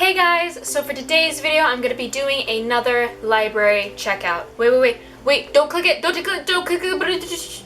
Hey guys, so for today's video, I'm going to be doing another library checkout. Wait, don't click it, don't click it.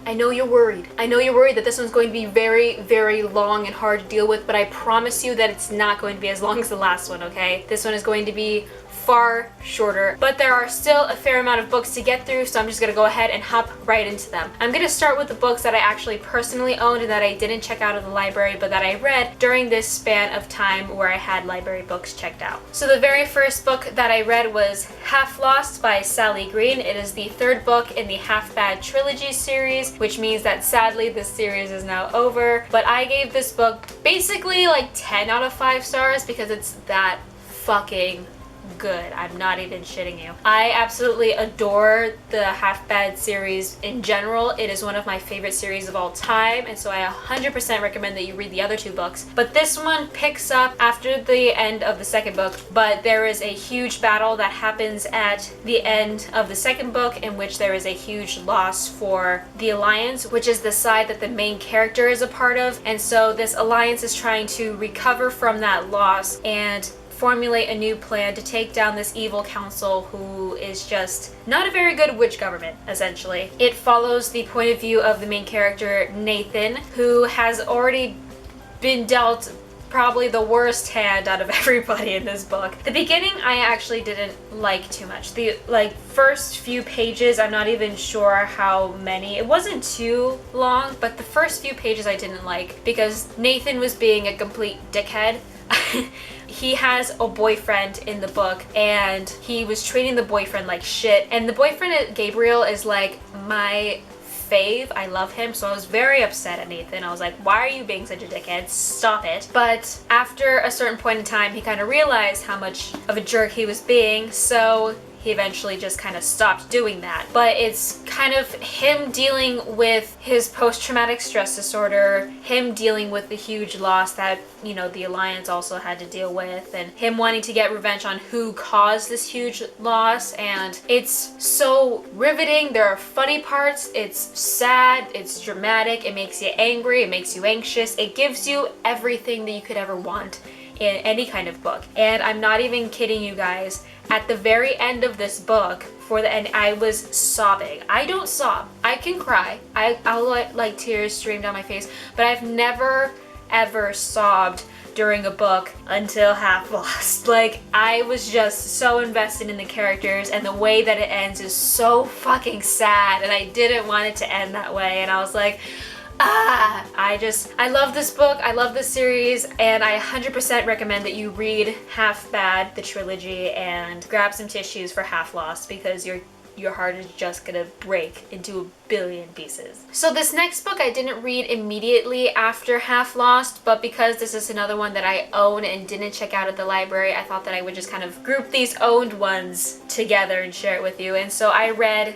I know you're worried. I know you're worried that this one's going to be very, very long and hard to deal with, but I promise you that it's not going to be as long as the last one, okay? This one is going to be far shorter, but there are still a fair amount of books to get through, so I'm just gonna go ahead and hop right into them. I'm gonna start with the books that I actually personally owned and that I didn't check out of the library, but that I read during this span of time where I had library books checked out. So the very first book that I read was Half Lost by Sally Green. It is the third book in the Half Bad trilogy series, which means that sadly this series is now over, but I gave this book basically like 10 out of 5 stars because it's that fucking good. I'm not even shitting you. I absolutely adore the Half Bad series in general. It is one of my favorite series of all time, and so I 100% recommend that you read the other two books. But this one picks up after the end of the second book, but there is a huge battle that happens at the end of the second book in which there is a huge loss for the Alliance, which is the side that the main character is a part of. And so this Alliance is trying to recover from that loss and formulate a new plan to take down this evil council who is just not a very good witch government, essentially. It follows the point of view of the main character, Nathan, who has already been dealt probably the worst hand out of everybody in this book. The beginning I actually didn't like too much. The first few pages, I'm not even sure how many. It wasn't too long, but the first few pages I didn't like because Nathan was being a complete dickhead. He has a boyfriend in the book and he was treating the boyfriend like shit, and the boyfriend, Gabriel, is like my fave. I love him, so I was very upset at Nathan. I was like, why are you being such a dickhead? Stop it. But after a certain point in time, he kind of realized how much of a jerk he was being, so he eventually just kind of stopped doing that. But it's kind of him dealing with his post-traumatic stress disorder, him dealing with the huge loss that, you know, the Alliance also had to deal with, and him wanting to get revenge on who caused this huge loss. And it's so riveting. There are funny parts. It's sad. It's dramatic. It makes you angry. It makes you anxious. It gives you everything that you could ever want in any kind of book. And I'm not even kidding you guys. At the very end of this book, for the end, I was sobbing. I don't sob. I can cry. I'll let like tears stream down my face, but I've never ever sobbed during a book until Half Lost. Like, I was just so invested in the characters, and the way that it ends is so fucking sad, and I didn't want it to end that way, and I was like, I love this book, I love this series, and I 100% recommend that you read Half Bad, the trilogy, and grab some tissues for Half Lost because your heart is just gonna break into a billion pieces. So this next book I didn't read immediately after Half Lost, but because this is another one that I own and didn't check out at the library, I thought that I would just kind of group these owned ones together and share it with you. And so I read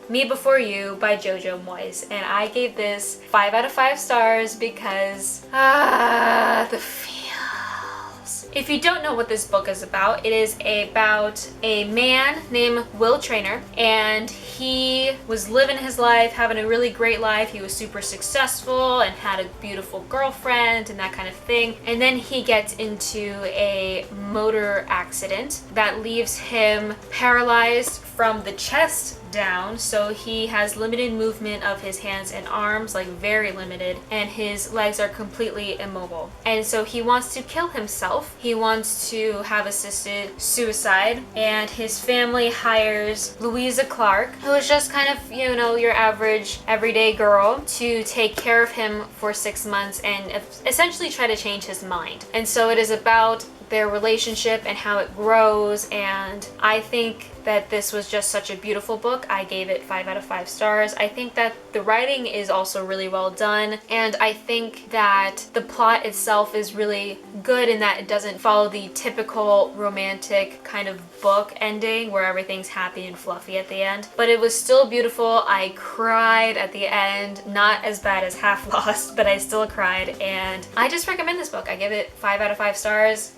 Me Before You by Jojo Moyes, and I gave this 5 out of 5 stars because the feels. If you don't know what this book is about, it is about a man named Will Traynor, and he was living his life, having a really great life. He was super successful and had a beautiful girlfriend and that kind of thing. And then he gets into a motor accident that leaves him paralyzed from the chest down, so he has limited movement of his hands and arms, like very limited, and his legs are completely immobile. And so he wants to kill himself. He wants to have assisted suicide, and his family hires Louisa Clark, who is just kind of, you know, your average everyday girl, to take care of him for 6 months and essentially try to change his mind. And so it is about their relationship and how it grows, and I think that this was just such a beautiful book. I gave it 5 out of 5 stars. I think that the writing is also really well done, and I think that the plot itself is really good in that it doesn't follow the typical romantic kind of book ending where everything's happy and fluffy at the end, but it was still beautiful. I cried at the end, not as bad as Half Lost, but I still cried, and I just recommend this book. I give it 5 out of 5 stars.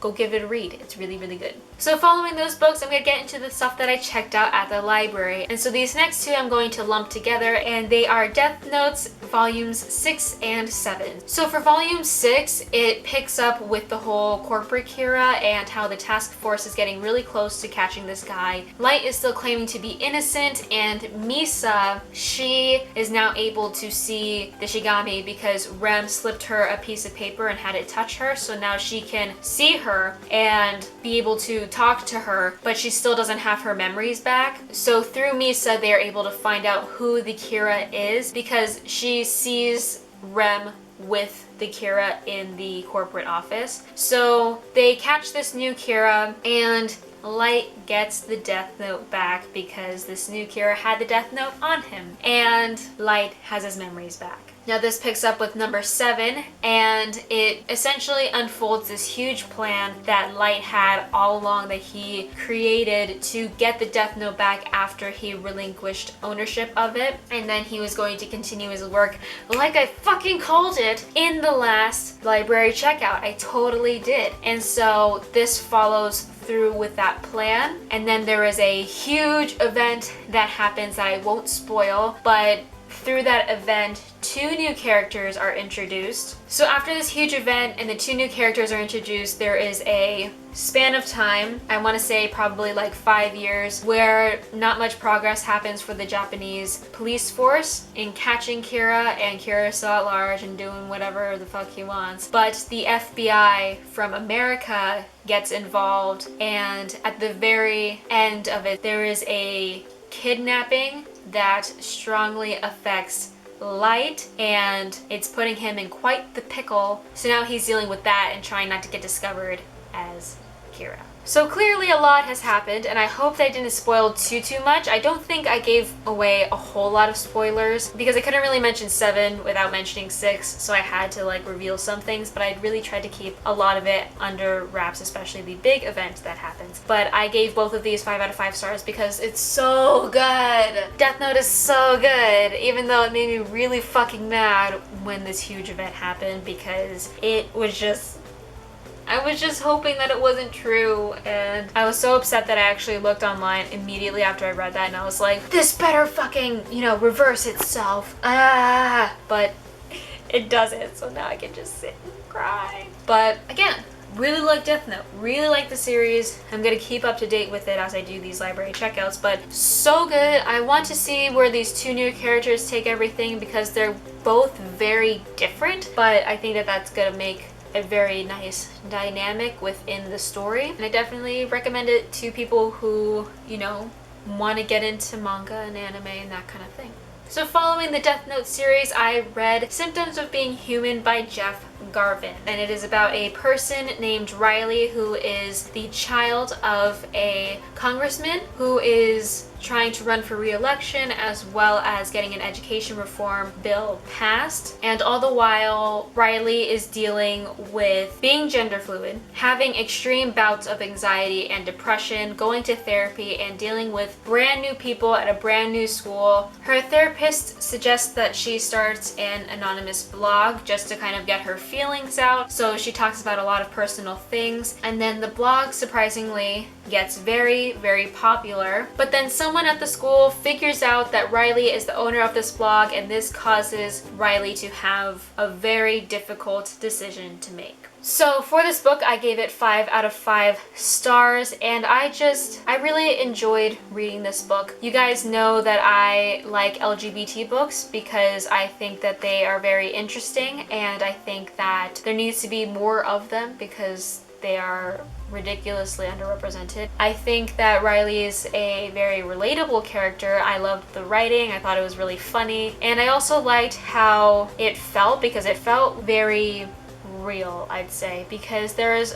go give it a read. It's really, really good. So following those books, I'm going to get into the stuff that I checked out at the library. And so these next two I'm going to lump together, and they are Death Notes volumes 6 and 7. So for volume 6, it picks up with the whole corporate Kira and how the task force is getting really close to catching this guy. Light is still claiming to be innocent, and Misa, she is now able to see the Shigami because Rem slipped her a piece of paper and had it touch her, so now she can see her and be able to talk to her, but she still doesn't have her memories back. So through Misa, they're able to find out who the Kira is because she sees Rem with the Kira in the corporate office. So they catch this new Kira, and Light gets the Death Note back because this new Kira had the Death Note on him, and Light has his memories back. Now this picks up with number 7, and it essentially unfolds this huge plan that Light had all along that he created to get the Death Note back after he relinquished ownership of it, and then he was going to continue his work like I fucking called it in the last library checkout. I totally did. And so this follows through with that plan, and then there is a huge event that happens that I won't spoil, but through that event, 2 new characters are introduced. So after this huge event and the 2 new characters are introduced, there is a span of time, I want to say probably like 5 years, where not much progress happens for the Japanese police force in catching Kira, and Kira's still at large and doing whatever the fuck he wants. But the FBI from America gets involved, and at the very end of it, there is a kidnapping that strongly affects Light, and it's putting him in quite the pickle. So now he's dealing with that and trying not to get discovered as Kira. So clearly a lot has happened, and I hope that I didn't spoil too much. I don't think I gave away a whole lot of spoilers because I couldn't really mention 7 without mentioning 6, so I had to like reveal some things, but I really tried to keep a lot of it under wraps, especially the big event that happens. But I gave both of these 5 out of 5 stars because it's so good. Death Note is so good, even though it made me really fucking mad when this huge event happened because it was just, I was just hoping that it wasn't true, and I was so upset that I actually looked online immediately after I read that, and I was like, this better fucking, reverse itself. But it doesn't, so now I can just sit and cry. But again, really like Death Note, really like the series. I'm gonna keep up to date with it as I do these library checkouts, but so good. I want to see where these 2 new characters take everything because they're both very different, but I think that that's gonna make a very nice dynamic within the story, and I definitely recommend it to people who, want to get into manga and anime and that kind of thing. So following the Death Note series, I read Symptoms of Being Human by Jeff Garvin, and it is about a person named Riley who is the child of a congressman who is trying to run for re-election as well as getting an education reform bill passed. And all the while, Riley is dealing with being gender fluid, having extreme bouts of anxiety and depression, going to therapy, and dealing with brand new people at a brand new school. Her therapist suggests that she starts an anonymous blog just to kind of get her feelings out. So she talks about a lot of personal things, and then the blog surprisingly gets very, very popular. But then someone at the school figures out that Riley is the owner of this blog, and this causes Riley to have a very difficult decision to make. So for this book, I gave it 5 out of 5 stars, and I really enjoyed reading this book. You guys know that I like LGBT books because I think that they are very interesting, and I think that there needs to be more of them because they are ridiculously underrepresented. I think that Riley is a very relatable character. I loved the writing, I thought it was really funny, and I also liked how it felt because it felt very real, I'd say, because there's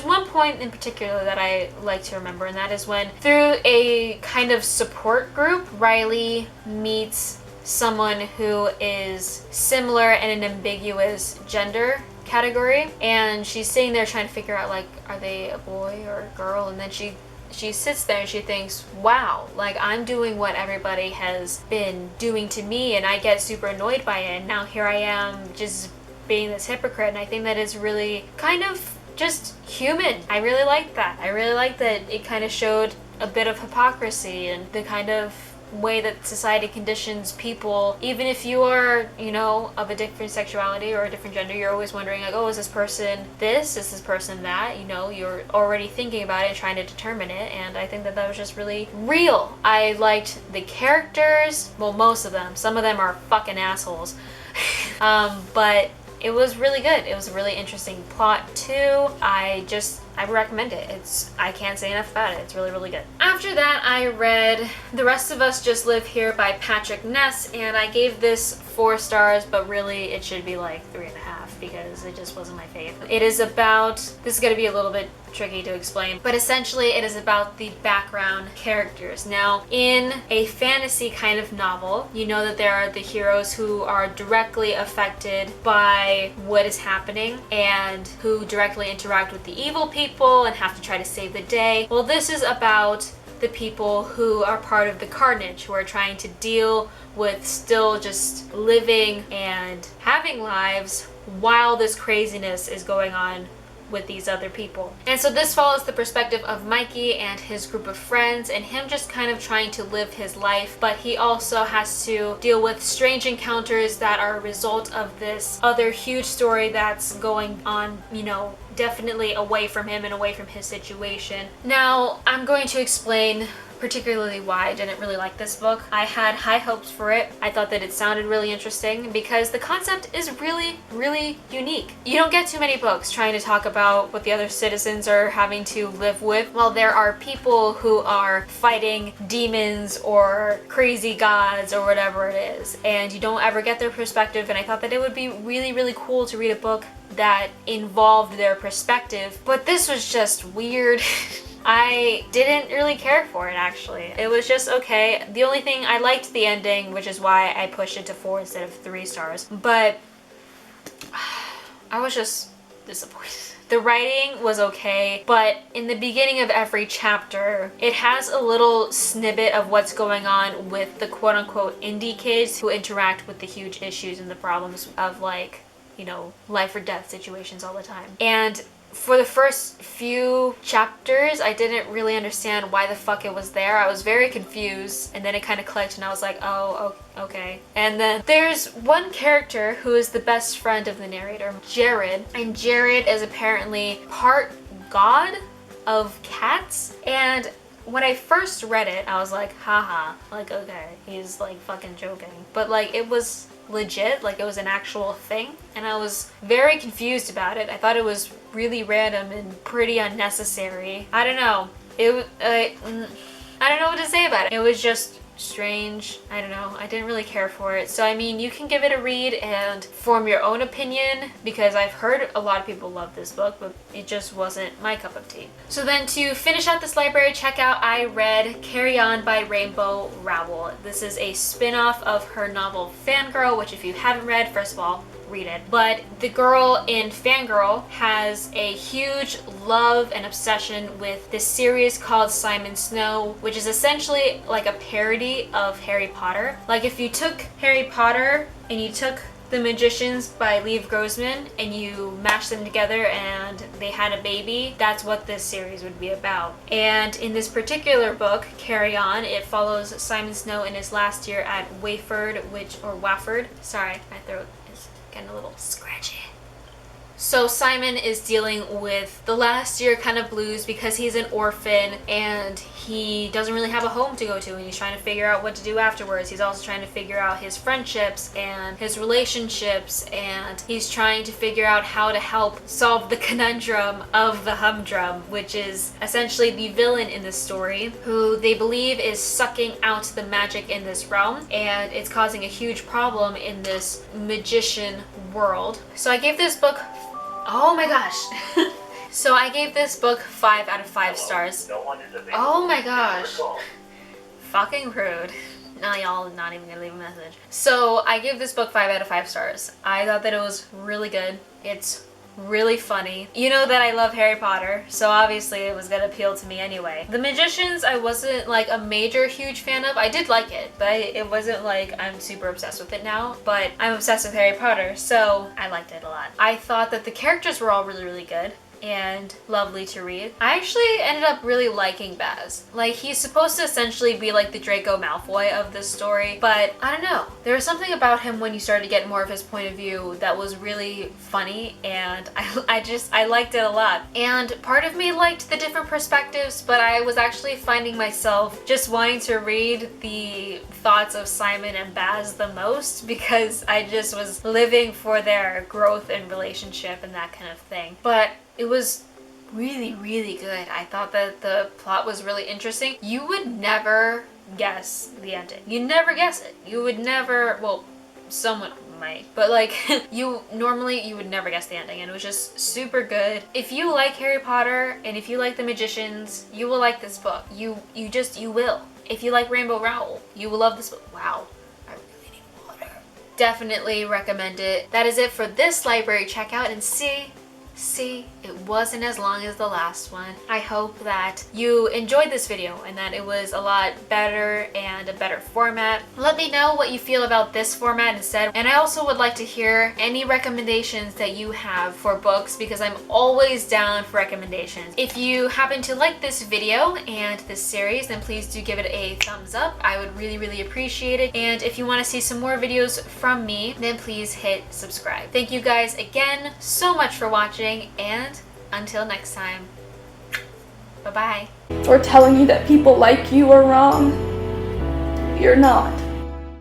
one point in particular that I like to remember, and that is when through a kind of support group, Riley meets someone who is similar in an ambiguous gender category, and she's sitting there trying to figure out, like, are they a boy or a girl, and then she sits there and she thinks, wow, like, I'm doing what everybody has been doing to me, and I get super annoyed by it, and now here I am just being this hypocrite. And I think that is really kind of just human. I really liked that. I really liked that it kind of showed a bit of hypocrisy and the kind of way that society conditions people. Even if you are, you know, of a different sexuality or a different gender, you're always wondering like, oh, is this person this? Is this person that? You know, you're already thinking about it and trying to determine it, and I think that that was just really real. I liked the characters. Well, most of them. Some of them are fucking assholes. But it was really good. It was a really interesting plot too. I recommend it. I can't say enough about it. It's really, really good. After that, I read The Rest of Us Just Live Here by Patrick Ness, and I gave this 4 stars, but really it should be like 3.5 because it just wasn't my fave. It is about, this is gonna be a little bit tricky to explain, but essentially it is about the background characters. Now, in a fantasy kind of novel, you know that there are the heroes who are directly affected by what is happening and who directly interact with the evil people and have to try to save the day. Well, this is about the people who are part of the carnage, who are trying to deal with still just living and having lives while this craziness is going on with these other people. And so this follows the perspective of Mikey and his group of friends and him just kind of trying to live his life, but he also has to deal with strange encounters that are a result of this other huge story that's going on, you know, definitely away from him and away from his situation. Now, I'm going to explain particularly why I didn't really like this book. I had high hopes for it. I thought that it sounded really interesting because the concept is really, really unique. You don't get too many books trying to talk about what the other citizens are having to live with. Well, there are people who are fighting demons or crazy gods or whatever it is, and you don't ever get their perspective, and I thought that it would be really, really cool to read a book that involved their perspective, but this was just weird. I didn't really care for it, actually. It was just okay. The only thing, I liked the ending, which is why I pushed it to 4 instead of 3 stars, but I was just disappointed. The writing was okay, but in the beginning of every chapter, it has a little snippet of what's going on with the quote-unquote indie kids who interact with the huge issues and the problems of, like, you know, life or death situations all the time. And for the first few chapters, I didn't really understand why the fuck it was there. I was very confused, and then it kind of clicked and I was like, oh, okay. And then there's one character who is the best friend of the narrator, Jared, and Jared is apparently part god of cats, and when I first read it, I was like, haha, like, okay, he's like fucking joking. But like, it was legit, like it was an actual thing, and I was very confused about it. I thought it was really random and pretty unnecessary. I don't know. I don't know what to say about it. It was just strange. I don't know. I didn't really care for it. So I mean, you can give it a read and form your own opinion, because I've heard a lot of people love this book, but it just wasn't my cup of tea. So then to finish out this library checkout, I read Carry On by Rainbow Rowell. This is a spin-off of her novel Fangirl, which if you haven't read, first of all, read it. But the girl in Fangirl has a huge love and obsession with this series called Simon Snow, which is essentially like a parody of Harry Potter. Like if you took Harry Potter and you took The Magicians by Lev Grossman and you mashed them together and they had a baby, that's what this series would be about. And in this particular book, Carry On, it follows Simon Snow in his last year at Wafford. Sorry, my throat is getting a little scratchy. So Simon is dealing with the last year kind of blues because he's an orphan and he doesn't really have a home to go to, and he's trying to figure out what to do afterwards. He's also trying to figure out his friendships and his relationships, and he's trying to figure out how to help solve the conundrum of the humdrum, which is essentially the villain in this story, who they believe is sucking out the magic in this realm, and it's causing a huge problem in this magician world. So I gave this book, oh my gosh. So I gave this book 5 out of 5 stars. Oh my gosh. Fucking rude. Now y'all not even gonna leave a message. So I gave this book 5 out of 5 stars. I thought that it was really good. It's really funny. You know that I love Harry Potter, so obviously it was gonna appeal to me anyway. The Magicians, I wasn't like a major huge fan of. I did like it, but it wasn't like I'm super obsessed with it now, but I'm obsessed with Harry Potter, so I liked it a lot. I thought that the characters were all really, really good. and lovely to read. I actually ended up really liking Baz. Like, he's supposed to essentially be like the Draco Malfoy of this story, but I don't know. There was something about him when you started to get more of his point of view that was really funny, and I liked it a lot. And part of me liked the different perspectives, but I was actually finding myself just wanting to read the thoughts of Simon and Baz the most, because I just was living for their growth and relationship and that kind of thing. But it was really, really good. I thought that the plot was really interesting. You would never guess the ending. You never guess it. You would never, well, someone might, but like you would never guess the ending, and it was just super good. If you like Harry Potter and if you like the Magicians, you will like this book. You will. If you like Rainbow Rowell, you will love this book. Wow, I really need water. Definitely recommend it. That is it for this library checkout, and see, it wasn't as long as the last one. I hope that you enjoyed this video and that it was a lot better and a better format. Let me know what you feel about this format instead. And I also would like to hear any recommendations that you have for books, because I'm always down for recommendations. If you happen to like this video and this series, then please do give it a thumbs up. I would really, really appreciate it. And if you want to see some more videos from me, then please hit subscribe. Thank you guys again so much for watching, and until next time, bye-bye. Or telling you that people like you are wrong. You're not.